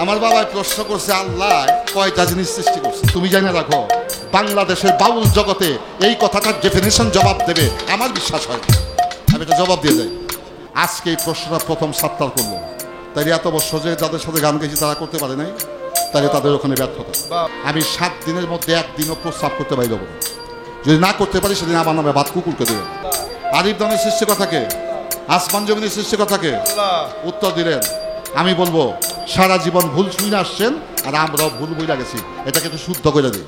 আমার বাবা প্রশ্ন করছে, আল্লাহ কয়টা জিনিস সৃষ্টি করছে? তুমি জানে রাখো, বাংলাদেশের বাউল জগতে এই কথাটার ডেফিনেশন জবাব দেবে আমার বিশ্বাস হয়। আমি এটা জবাব দিয়ে যাই। আজকে এই প্রশ্নটা প্রথম সাত্তার করলো, তাই এত বছর যে যাদের সাথে গান গেছি তারা করতে পারে নাই, তাহলে তাদের ওখানে ব্যর্থতা। আমি 7 দিনের মধ্যে একদিনও প্রস্তাব করতে পারি দেবো, যদি না করতে পারি সেদিন আমার নামে বাদ কুকুরকে দেবে। আরিফ দানের সৃষ্টিকর্তাকে, আসমান জমিনের সৃষ্টিকর্তাকে উত্তর দিলেন। আমি বলবো সারা জীবন ভুল শুনে আসছেন আর আমরাও ভুল বইলা গেছি, এটাকে একটু শুদ্ধ করে দিই।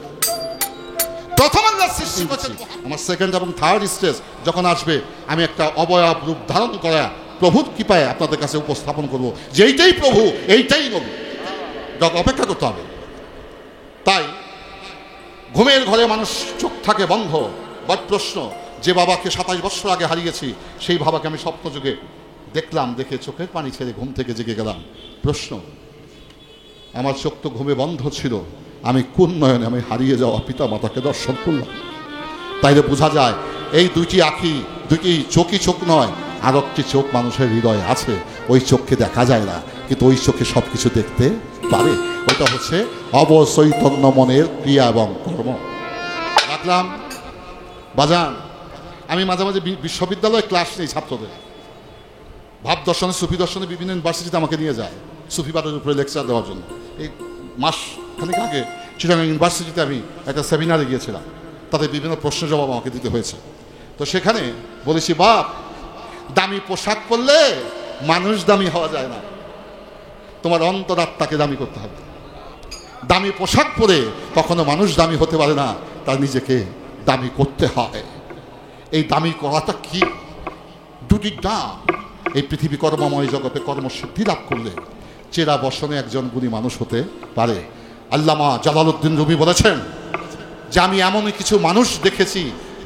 প্রথম আল্লাহ সৃষ্টি করছেন, আমার সেকেন্ড এবং থার্ড স্টেজ যখন আসবে আমি একটা অবয়ব রূপ ধারণ করা প্রভুর কৃপায় আপনাদের কাছে উপস্থাপন করবো যে এইটাই প্রভু, এইটাই নবী। অপেক্ষা করতে হবে। তাই ঘুমের ঘরে মানুষ চোখ থাকে বন্ধ। বাট প্রশ্ন, যে বাবাকে 27 বছর আগে হারিয়েছি সেই বাবাকে আমি স্বপ্নযুগে দেখলাম, দেখে চোখের পানি ছেড়ে ঘুম থেকে জেগে গেলাম। প্রশ্ন, আমার চোখ তো ঘুমে বন্ধ ছিল, আমি কোন নয়নে আমি হারিয়ে যাওয়া পিতা মাতাকে দর্শন করলাম? তাইলে বোঝা যায় এই দুইটি আঁখি, দুইটি চোখই চোখ নয়, আর একটি চোখ মানুষের হৃদয়ে আছে। ওই চোখকে দেখা যায় না, কিন্তু ওই চোখে সব কিছু দেখতে পারে। ওটা হচ্ছে অবচৈতন্য মনের ক্রিয়া এবং কর্ম। রাখলাম বাজান, আমি মাঝে মাঝে বিশ্ববিদ্যালয়ে ক্লাস নেই ছাত্রদের। ভাব দর্শনে, সুফি দর্শনে বিভিন্ন ইউনিভার্সিটিতে আমাকে নিয়ে যায় সুফিবাদের উপরে লেকচার দেওয়ার জন্য। এই মাস খানিক আগে চিটাগাং ইউনিভার্সিটিতে আমি একটা সেমিনারে গিয়েছিলাম, তাতে বিভিন্ন প্রশ্নের জবাব আমাকে দিতে হয়েছে। তো সেখানে বলেছি, বাপ দামি পোশাক পরলে মানুষ দামি হওয়া যায় না, তোমার অন্তরাত্মাকে দামি করতে হবে। দামি পোশাক পরে কখনো মানুষ দামি হতে পারে না, তার নিজেকে দামি করতে হয়। এই দামি করাটা কি? দুটি দাম। এই পৃথিবী কর্মময় জগতে কর্মসিদ্ধি লাভ করলে চেরা বসনে একজন গুণী মানুষ হতে পারে। আল্লামা জালালউদ্দিন রুমি বলেছেন যে আমি এমন কিছু মানুষ দেখেছি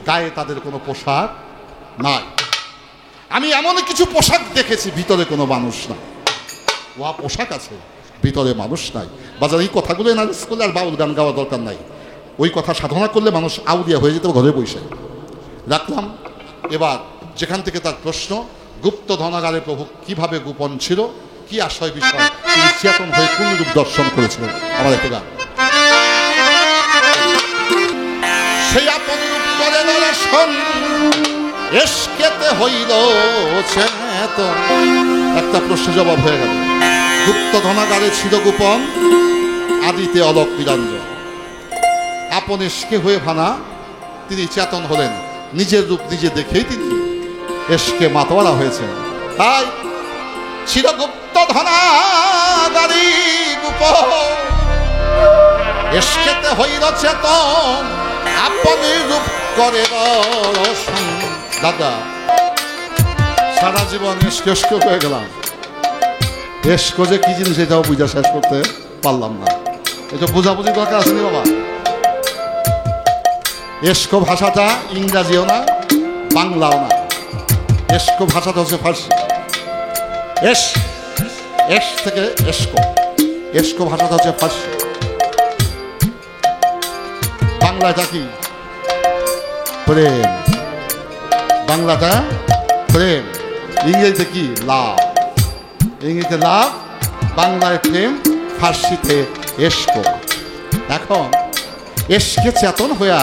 গায়ে তাদের কোনো পোশাক নাই, আমি এমন কিছু পোশাক দেখেছি ভিতরে কোনো মানুষ নাই। ওয়া পোশাক আছে, ভিতরে মানুষ নাই। বাজার এই কথাগুলো এনালাইজ করলে আর বাউল গান গাওয়া দরকার নাই। ওই কথা সাধনা করলে মানুষ আউলিয়া হয়ে যেত ঘরে বসে। রাখলাম এবার যেখান থেকে তার প্রশ্ন, গুপ্ত ধনাগারে প্রভু কিভাবে গোপন ছিল, কি আশয় বিষয়, তিনি চেতন হয়ে কোন রূপ দর্শন করেছিলেন। আমার একটা গান, সেই আপন রূপ করে দর্শন এসকেতে হইল চেতন। একটা প্রশ্ন জবাব হয়ে গেল। গুপ্ত ধনাগারে ছিল গোপন, আদিতে অলক নিরঞ্জন। আপন এসকে হয়ে ভানা তিনি চেতন হলেন, নিজের রূপ নিজে দেখেই তিনি এসকে মাতোয়ারা হয়েছেন। তাই ছিল গুপ্ত ধনাগারি গোপন, এসকেতে হইল চেতন, আপন রূপ করে দর্শন। দাদা সারা জীবন এসকে হয়ে গেলাম, এসকো যে কি জিনিস এটাও বুঝা শেষ করতে পারলাম না। এটা বোঝাবুঝি দরকার আছে বাবা। এসকো ভাষাটা ইংরাজিও না, বাংলাও না। এসকো ভাষাটা হচ্ছে ফার্সি। এস থেকে এসকো, এসকো ভাষাটা হচ্ছে ফার্সি। বাংলাটা কি? প্রেম। বাংলাটা প্রেম, ইংরেজিতে কি? লাভ। ইংরেজিতে লাভ, বাংলায় প্রেম, ফার্সিতে এসকো। এখন এসকে চেতন হইয়া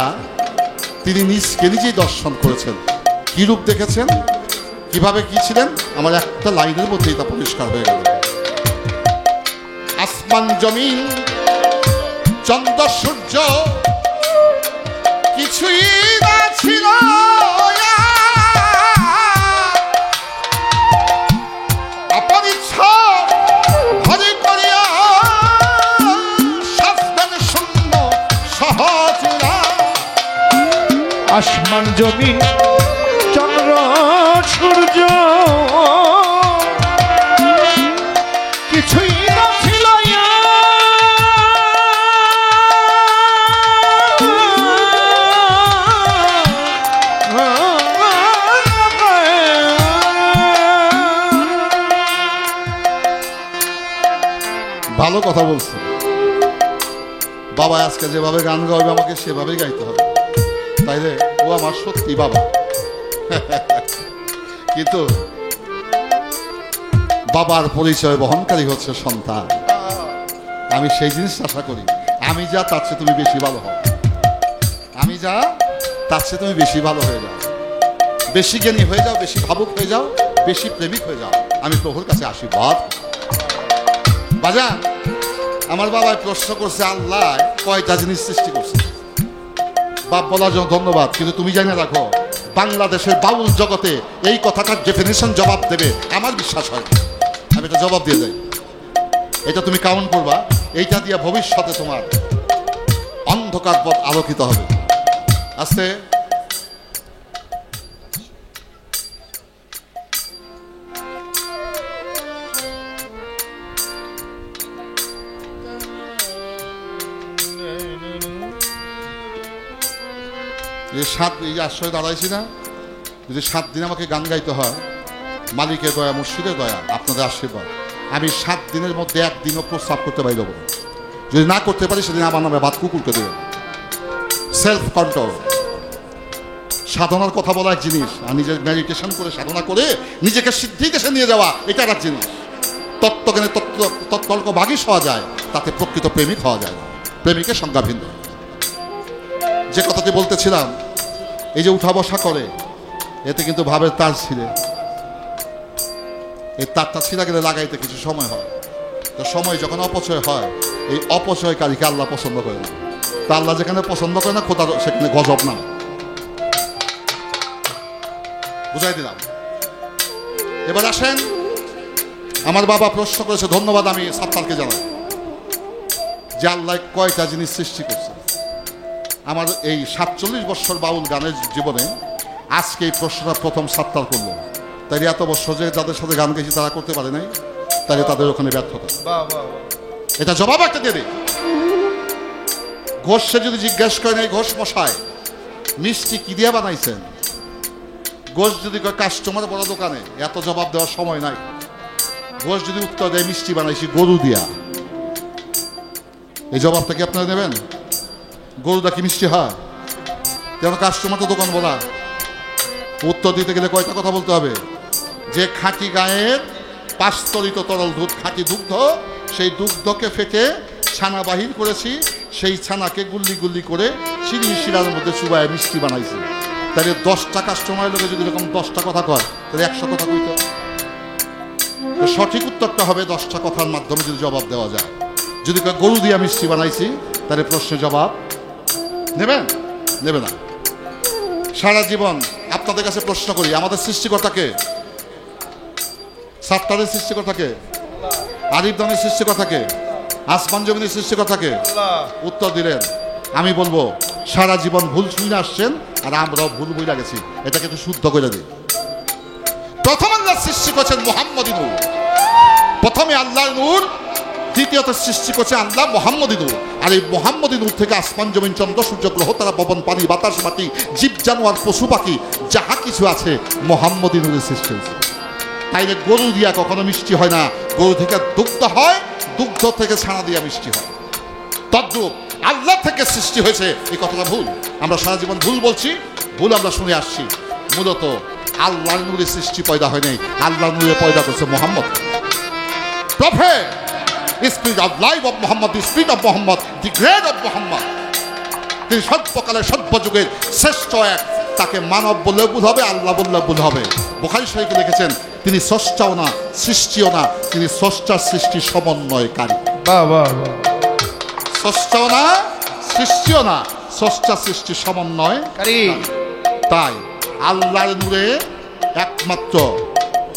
তিনি নিজকে নিজেই দর্শন করেছেন। কি রূপ দেখেছেন, কিভাবে কি ছিলেন, আমার একটা লাইনের মধ্যেই তা পরিষ্কার হয়ে গেল। আসমান জমিন চন্দ্র সূর্য কিছুই না ছিল, আপন ইচ্ছা হরি করিয়া শাস্ত্রের শূন্য সহজরা। আসমান জমিন চন্দ্র সূর্য কিছুই না ছিল, ভালো কথা বলছে বাবা। আজকে যেভাবে গান গাইবে আমাকে সেভাবেই গাইতে হবে, তাইলে ও আমার সত্যি বাবা। কিন্তু বাবার পরিচয় বহনকারী হচ্ছে সন্তান। আমি সেই জিনিস আশা করি। আমি যা তার চেয়ে তুমি বেশি ভালো হও, আমি যা তার চেয়ে তুমি বেশি ভালো হয়ে যাও, বেশি জ্ঞানী হয়ে যাও, বেশি ভাবুক হয়ে যাও, বেশি প্রেমিক হয়ে যাও। আমি প্রভুর কাছে আশীর্বাদ। বাজান, আমার বাবা প্রশ্ন করছে আল্লাহ কয়টা জিনিস সৃষ্টি করছে। বাপ বলার জন্য ধন্যবাদ, কিন্তু তুমি জানে রাখো বাংলাদেশের বাউল জগতে এই কথাটার ডেফিনেশন জবাব দেবে আমার বিশ্বাস হয় না। আমি এটা জবাব দিয়ে যাই, এটা তুমি কাউন্ট করবা, এইটা দিয়ে ভবিষ্যতে তোমার অন্ধকার পথ আলোকিত হবে। আস্তে এই আশ্রয় দাঁড়াইছি না, যদি 7 দিন আমাকে গান গাইতে হয়, মালিকের দয়া, মুর্শিদের দয়া, আপনাদের আশীর্বাদ, আমি 7 দিনের মধ্যে একদিনও প্রস্তাব করতে পারি দেবো। যদি না করতে পারি সেদিন আমার নামে ভাত কুকুরকে দেবে। সেলফ কন্ট্রোল, সাধনার কথা বলা এক জিনিস, আর নিজের মেডিটেশন করে সাধনা করে নিজেকে সিদ্ধি দেশে নিয়ে যাওয়া এটা এক জিনিস। তত্ত্বজ্ঞানে তত্ত্বল্প ভাগী হওয়া যায়, তাতে প্রকৃত প্রেমিক হওয়া যায় না। প্রেমিকের সংজ্ঞা ভিন্ন। যে কথাটি বলতেছিলাম, এই যে উঠা বসা করে, এতে কিন্তু ভাবের তার ছিঁড়ে, এই তারটা ছিঁড়া গেলে লাগাইতে কিছু সময় হয়। তো সময় যখন অপচয় হয়, এই অপচয়কারীকে আল্লাহ পছন্দ করে না। তা আল্লাহ যেখানে পছন্দ করে না, খোদা সেখানে গজব না। বুঝাই দিলাম। এবার আসেন, আমার বাবা প্রশ্ন করেছে, ধন্যবাদ আমি সাত্তারকে জানাই যে আল্লাহ কয়টা জিনিস সৃষ্টি করছে। আমার এই 47 বছর বাউল গানের জীবনে আজকে এই প্রশ্নটা প্রথম সাত্তার করলো। তাই এত বছর যে যাদের সাথে গান গেছি তারা করতে পারে নাই, তাহলে তাদের ওখানে ব্যর্থতা। এটা জবাব একটা দিয়ে দিই। ঘোষ সে যদি জিজ্ঞেস করেন, এই ঘোষ মশাই মিষ্টি কি দিয়ে বানাইছেন, ঘোষ যদি কয় কাস্টমার বড় দোকানে, এত জবাব দেওয়ার সময় নাই। ঘোষ যদি উত্তর দেয় মিষ্টি বানাইছি গরু দিয়া, এই জবাবটা কি আপনারা নেবেন? গরুটা কি মিষ্টি হয়? যেন কাস্টমার তো দোকান বলা। উত্তর দিতে গেলে কয়টা কথা বলতে হবে, যে খাঁটি গায়ের পাস্তরিত তরল দুধ, খাঁটি দুগ্ধ, সেই দুগ্ধকে ফেটে ছানা বাহির করেছি, সেই ছানাকে গুল্লি গুল্লি করে চিনি শিরার মধ্যে চুবায় মিষ্টি বানাইছি। তাহলে 10টা কাস্টমারের লোকে যদি এরকম 10টা কথা কয়, তাহলে 100 কথা কইত। সঠিক উত্তরটা হবে 10টা কথার মাধ্যমে যদি জবাব দেওয়া যায়। যদি গরু দিয়া মিষ্টি বানাইছি, তাহলে প্রশ্নের জবাব নেবেন, নেবে না। সারা জীবন আপনাদের কাছে প্রশ্ন করি, আমাদের সৃষ্টিকর্তাকে, সাত্তারের সৃষ্টিকর্তাকে, আরিফ দানের সৃষ্টিকর্তাকে, আসমান জমিনের সৃষ্টিকর্তাকে উত্তর দিলেন। আমি বলবো সারা জীবন ভুল শুনে আসছেন, আর আমরাও ভুল বইলা গেছি। এটাকে একটু শুদ্ধ করে দিই। প্রথম আল্লাহ সৃষ্টি করছেন মুহাম্মদী নূর, প্রথমে আল্লাহর নূর, দ্বিতীয়ত সৃষ্টি করছে আল্লাহ মুহাম্মদী নূর। আর এই মুহাম্মদী নূর থেকে আসমান জমিন চন্দ্র সূর্য গ্রহ তারা পবন পানি বাতাস মাটি জীব জানোয়ার পশু পাখি যাহা কিছু আছে মুহাম্মদী নূরের সৃষ্টি হয়েছে। তাইলে গরু দিয়া কখনো মিষ্টি হয় না, গরু থেকে দুগ্ধ হয়, দুগ্ধ থেকে ছানা দিয়া মিষ্টি হয়। তদ্রূপ আল্লাহ থেকে সৃষ্টি হয়েছে, এই কথাটা ভুল। আমরা সারা জীবন ভুল বলছি, ভুল আমরা শুনে আসছি। মূলত আল্লাহর নূরে সৃষ্টি পয়দা হয় নাই, আল্লাহর নূরে পয়দা করছে Muhammad. Prophet, spirit of life of Mohammad, the spirit of Mohammad, the grade of Mohammad. তিনি সর্বকালের সর্বযুগের শ্রেষ্ঠ এক। তাকে মানব বললেও ভুল হবে, আল্লাহ বললেও ভুল হবে। বুখারী শরীফে লিখেছেন, তিনি স্রষ্টাও না সৃষ্টিও না, তিনি স্রষ্টার সৃষ্টি সমন্বয়কারী। স্রষ্টাও না সৃষ্টিও না, স্রষ্টার সৃষ্টি সমন্বয়কারী। তাই আল্লাহর নূরে একমাত্র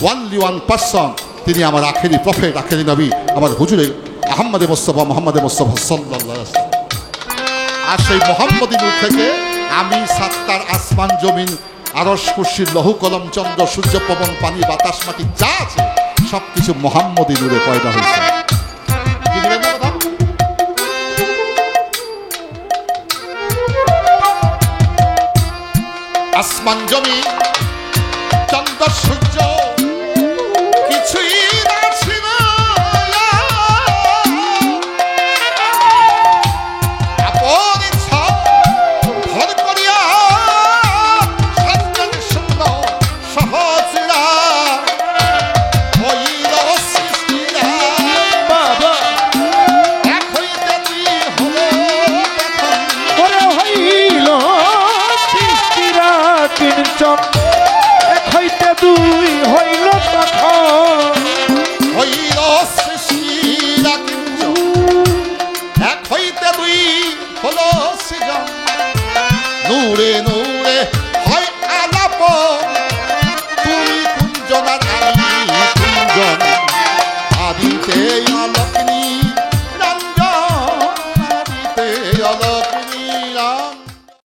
ওয়ানলি ওয়ান পারসন, তিনি আমার আখেরি প্রফেট, আখেরি নবী, আমার হুজুরে আহমদে মোস্তফা, মোহাম্মদে মোস্তফা সাল্লাল্লাহু আলাইহি ওয়াসাল্লাম। আর সেই মুহাম্মদী নূর থেকে আমি সাত্তার, আসমান জমিন, আরশ কুরসি লৌহ কলম চন্দ্র সূর্য পবন পানি বাতাস মাটি যা আছে সবকিছু মুহাম্মদী নূরে পয়দা হয়েছে। কি দিবেন না কথা? আসমান জমিন চন্দ্র সূর্য কিছুই না ছিল, আপন ইচ্ছা ভর করিয়া সঞ্জন শূন্য সহজরা হইল সৃষ্টিরা। হলো সৃজন নূরে নূরে